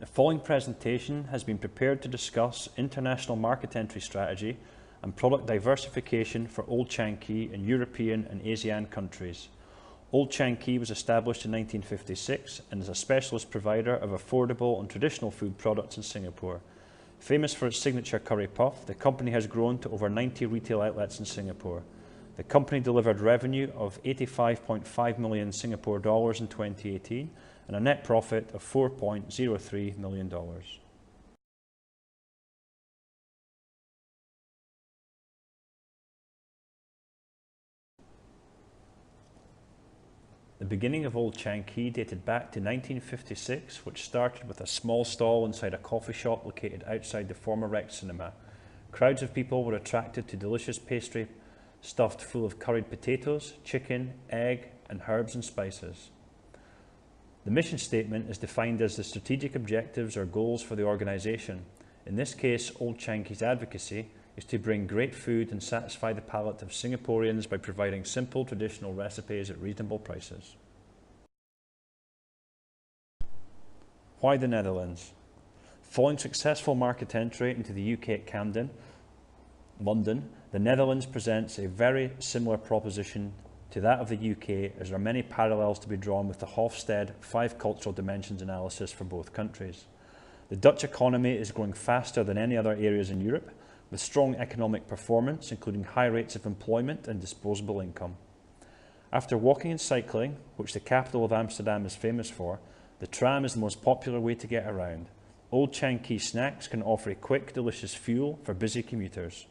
The following presentation has been prepared to discuss international market entry strategy and product diversification for Old Chang Kee in European and ASEAN countries. Old Chang Kee was established in 1956 and is a specialist provider of affordable and traditional food products in Singapore. Famous for its signature curry puff, the company has grown to over 90 retail outlets in Singapore. The company delivered revenue of 85.5 million Singapore dollars in 2018 and a net profit of $4.03 million. The beginning of Old Chang Kee dated back to 1956, which started with a small stall inside a coffee shop located outside the former Rex Cinema. Crowds of people were attracted to delicious pastry stuffed full of curried potatoes, chicken, egg, and herbs and spices. The mission statement is defined as the strategic objectives or goals for the organisation. In this case, Old Chang Kee's advocacy is to bring great food and satisfy the palate of Singaporeans by providing simple traditional recipes at reasonable prices. Why the Netherlands? Following successful market entry into the UK at Camden, London, the Netherlands presents a very similar proposition to that of the UK, as there are many parallels to be drawn with the Hofstede 5 cultural dimensions analysis for both countries. The Dutch economy is growing faster than any other areas in Europe, with strong economic performance, including high rates of employment and disposable income. After walking and cycling, which the capital of Amsterdam is famous for, the tram is the most popular way to get around. Old Chang Kee snacks can offer a quick, delicious fuel for busy commuters.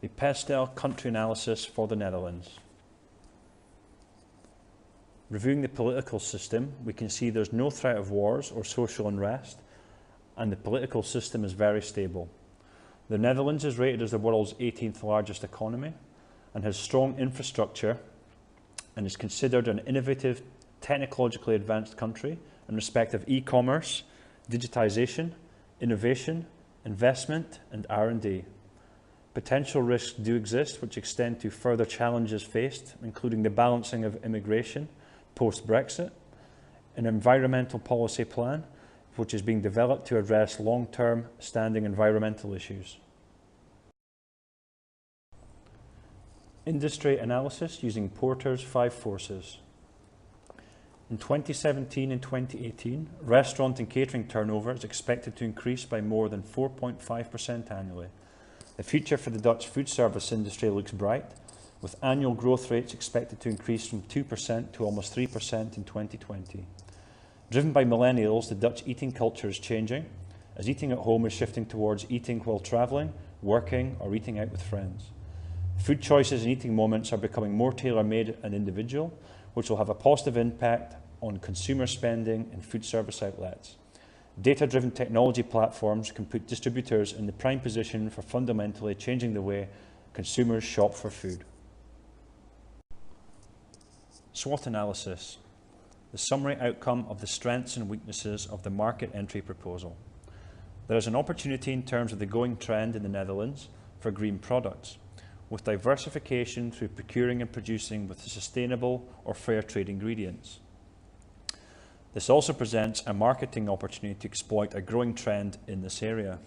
The Pestel country analysis for the Netherlands. Reviewing the political system, we can see there's no threat of wars or social unrest, and the political system is very stable. The Netherlands is rated as the world's 18th largest economy and has strong infrastructure and is considered an innovative, technologically advanced country in respect of e-commerce, digitization, innovation, investment, and R&D. Potential risks do exist which extend to further challenges faced, including the balancing of immigration post-Brexit, an environmental policy plan which is being developed to address long-term standing environmental issues. Industry analysis using Porter's 5 forces. In 2017 and 2018, restaurant and catering turnover is expected to increase by more than 4.5% annually. The future for the Dutch food service industry looks bright, with annual growth rates expected to increase from 2% to almost 3% in 2020. Driven by millennials, the Dutch eating culture is changing, as eating at home is shifting towards eating while travelling, working, or eating out with friends. Food choices and eating moments are becoming more tailor-made and individual, which will have a positive impact on consumer spending in food service outlets. Data-driven technology platforms can put distributors in the prime position for fundamentally changing the way consumers shop for food. SWOT analysis. The summary outcome of the strengths and weaknesses of the market entry proposal. There is an opportunity in terms of the going trend in the Netherlands for green products, with diversification through procuring and producing with sustainable or fair trade ingredients. This also presents a marketing opportunity to exploit a growing trend in this area.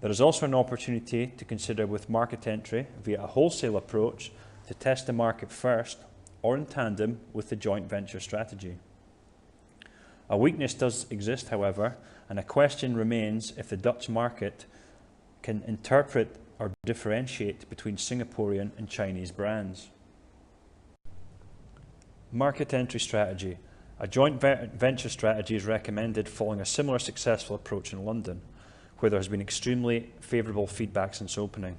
There is also an opportunity to consider with market entry via a wholesale approach to test the market first or in tandem with the joint venture strategy. A weakness does exist, however, and a question remains if the Dutch market can interpret or differentiate between Singaporean and Chinese brands. Market entry strategy. A joint venture strategy is recommended following a similar successful approach in London, where there has been extremely favourable feedback since opening.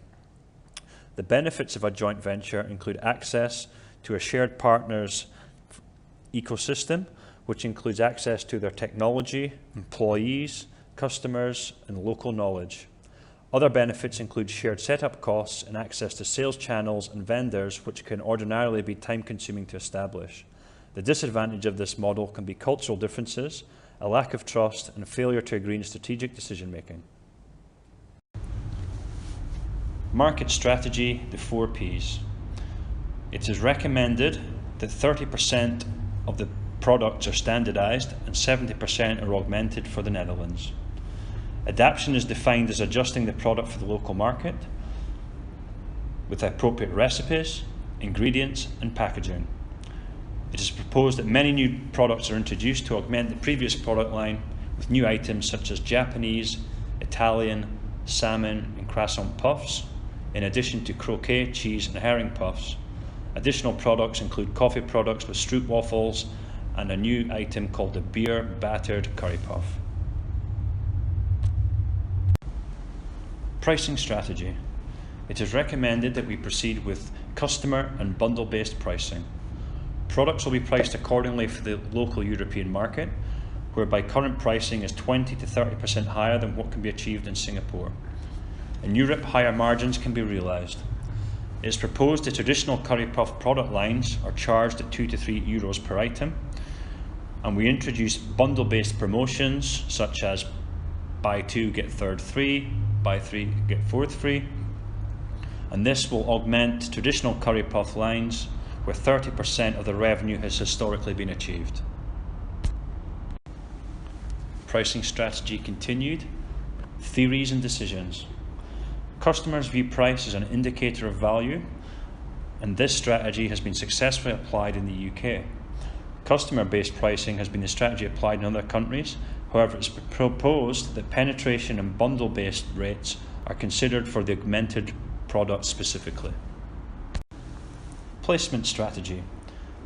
The benefits of a joint venture include access to a shared partner's ecosystem, which includes access to their technology, employees, customers, and local knowledge. Other benefits include shared setup costs and access to sales channels and vendors, which can ordinarily be time-consuming to establish. The disadvantage of this model can be cultural differences, a lack of trust, and failure to agree in strategic decision-making. Market strategy, the 4 Ps. It is recommended that 30% of the products are standardised and 70% are augmented for the Netherlands. Adaptation is defined as adjusting the product for the local market with appropriate recipes, ingredients and packaging. It is proposed that many new products are introduced to augment the previous product line with new items such as Japanese, Italian, salmon and croissant puffs, in addition to croquet, cheese and herring puffs. Additional products include coffee products with stroopwafels and a new item called the beer battered curry puff. Pricing strategy. It is recommended that we proceed with customer and bundle-based pricing. Products will be priced accordingly for the local European market, whereby current pricing is 20 to 30% higher than what can be achieved in Singapore. In Europe, higher margins can be realised. It is proposed that traditional curry puff product lines are charged at 2 to 3 euros per item, and we introduce bundle-based promotions such as buy 2 get third free, buy 3 get fourth free, and this will augment traditional curry puff lines where 30% of the revenue has historically been achieved. Pricing strategy continued. Theories and decisions. Customers view price as an indicator of value, and this strategy has been successfully applied in the UK. Customer-based pricing has been the strategy applied in other countries. However, it's proposed that penetration and bundle-based rates are considered for the augmented product specifically. Placement strategy.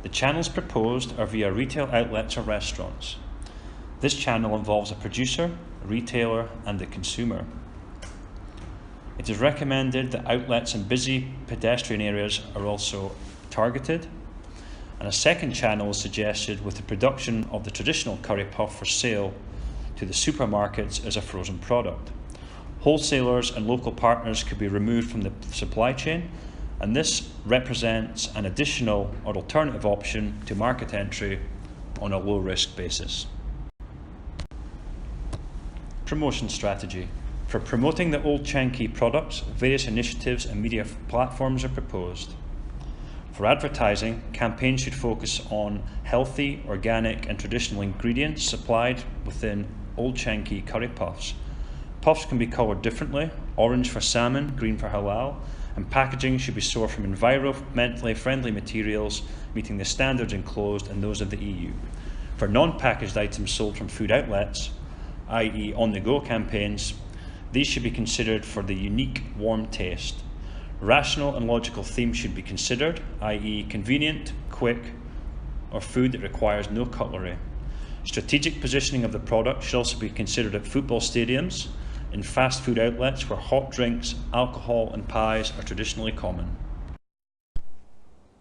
The channels proposed are via retail outlets or restaurants. This channel involves a producer, a retailer and the consumer. It is recommended that outlets in busy pedestrian areas are also targeted, and a second channel is suggested with the production of the traditional curry puff for sale to the supermarkets as a frozen product. Wholesalers and local partners could be removed from the supply chain, and this represents an additional or alternative option to market entry on a low-risk basis. Promotion strategy. For promoting the old Chang Kee products, various initiatives and media platforms are proposed. For advertising, campaigns should focus on healthy, organic and traditional ingredients supplied within old Chang Kee curry puffs. Puffs can be coloured differently, orange for salmon, green for halal, and packaging should be sourced from environmentally friendly materials, meeting the standards enclosed and those of the EU. For non-packaged items sold from food outlets, i.e. on-the-go campaigns, these should be considered for the unique, warm taste. Rational and logical themes should be considered, i.e. convenient, quick, or food that requires no cutlery. Strategic positioning of the product should also be considered at football stadiums, in fast food outlets where hot drinks, alcohol and pies are traditionally common.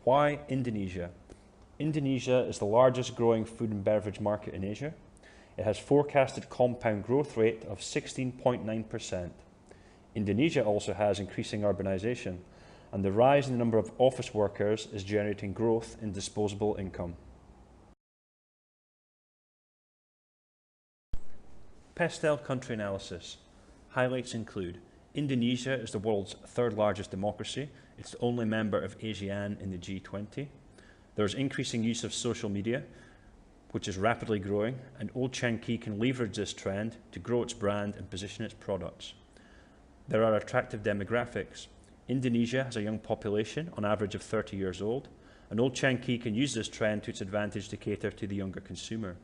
Why Indonesia? Indonesia is the largest growing food and beverage market in Asia. It has forecasted compound growth rate of 16.9%. Indonesia also has increasing urbanization, and the rise in the number of office workers is generating growth in disposable income. Pestel country analysis. Highlights include Indonesia is the world's third largest democracy. It's the only member of ASEAN in the G20. There is increasing use of social media, which is rapidly growing, and Old Chang Kee can leverage this trend to grow its brand and position its products. There are attractive demographics. Indonesia has a young population, on average of 30 years old, and Old Chang Kee can use this trend to its advantage to cater to the younger consumer.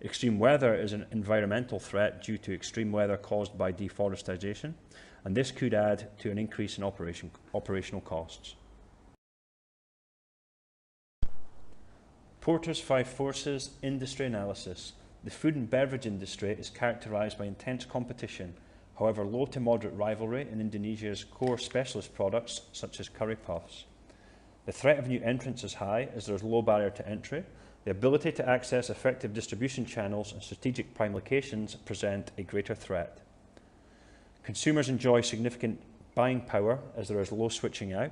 Extreme weather is an environmental threat due to extreme weather caused by deforestation, and this could add to an increase in operational costs. Porter's 5 forces industry analysis. The food and beverage industry is characterised by intense competition, however low to moderate rivalry in Indonesia's core specialist products such as curry puffs. The threat of new entrants is high as there is low barrier to entry. The ability to access effective distribution channels and strategic prime locations present a greater threat. Consumers enjoy significant buying power as there is low switching out.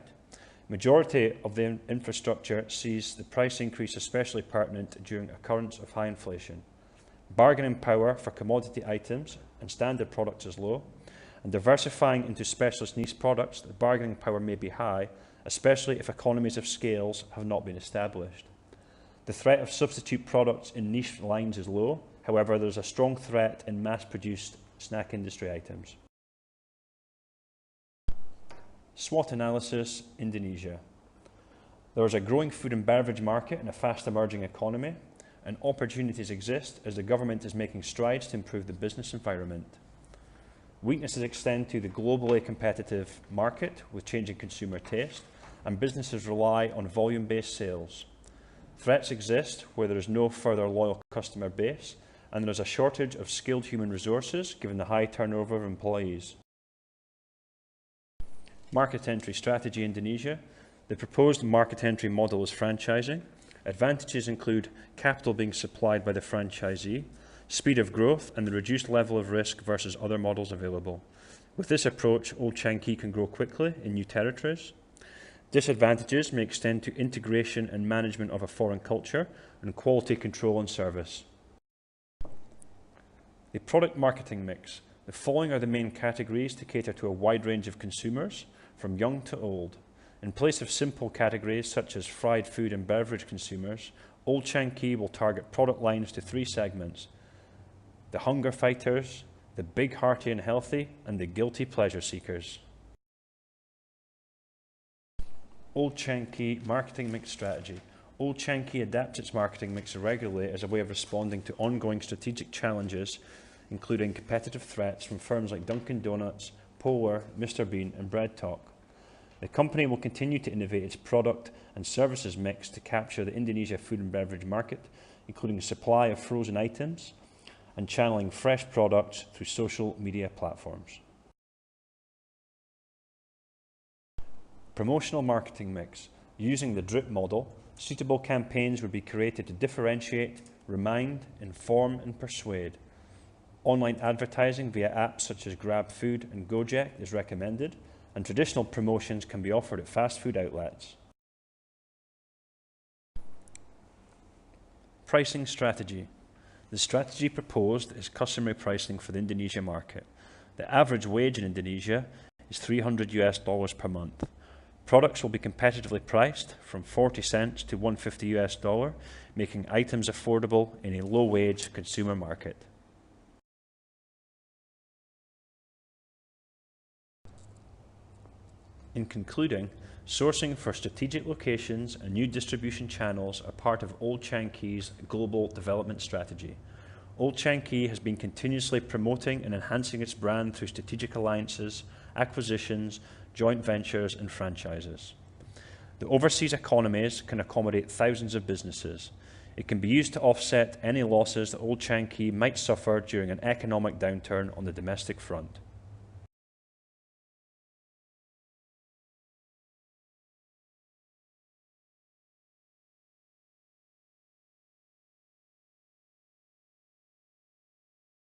Majority of the infrastructure sees the price increase especially pertinent during occurrence of high inflation. Bargaining power for commodity items and standard products is low, and diversifying into specialist niche products, the bargaining power may be high, especially if economies of scales have not been established. The threat of substitute products in niche lines is low. However, there is a strong threat in mass-produced snack industry items. SWOT analysis, Indonesia. There is a growing food and beverage market and a fast-emerging economy, and opportunities exist as the government is making strides to improve the business environment. Weaknesses extend to the globally competitive market with changing consumer taste, and businesses rely on volume-based sales. Threats exist where there is no further loyal customer base, and there is a shortage of skilled human resources given the high turnover of employees. Market entry strategy, Indonesia. The proposed market entry model is franchising. Advantages include capital being supplied by the franchisee, speed of growth, and the reduced level of risk versus other models available. With this approach, Old Chang Kee can grow quickly in new territories. Disadvantages may extend to integration and management of a foreign culture and quality control and service. The product marketing mix. The following are the main categories to cater to a wide range of consumers, from young to old. In place of simple categories such as fried food and beverage consumers, Old Chang Kee will target product lines to 3 segments: the hunger fighters, the big hearty and healthy, and the guilty pleasure seekers. Old Chang Kee marketing mix strategy. Old Chang Kee adapts its marketing mix regularly as a way of responding to ongoing strategic challenges, including competitive threats from firms like Dunkin' Donuts, Polar, Mr. Bean, and Bread Talk. The company will continue to innovate its product and services mix to capture the Indonesia food and beverage market, including the supply of frozen items and channeling fresh products through social media platforms. Promotional marketing mix. Using the DRIP model, suitable campaigns would be created to differentiate, remind, inform, and persuade. Online advertising via apps such as Grab Food and Gojek is recommended, and traditional promotions can be offered at fast food outlets. Pricing strategy. The strategy proposed is customary pricing for the Indonesia market. The average wage in Indonesia is $300 per month. Products will be competitively priced from 40 cents to $150, making items affordable in a low-wage consumer market. In concluding, sourcing for strategic locations and new distribution channels are part of Old Chang Kee's global development strategy. Old Chang Kee has been continuously promoting and enhancing its brand through strategic alliances, acquisitions, joint ventures, and franchises. The overseas economies can accommodate thousands of businesses. It can be used to offset any losses that Old Chang Kee might suffer during an economic downturn on the domestic front.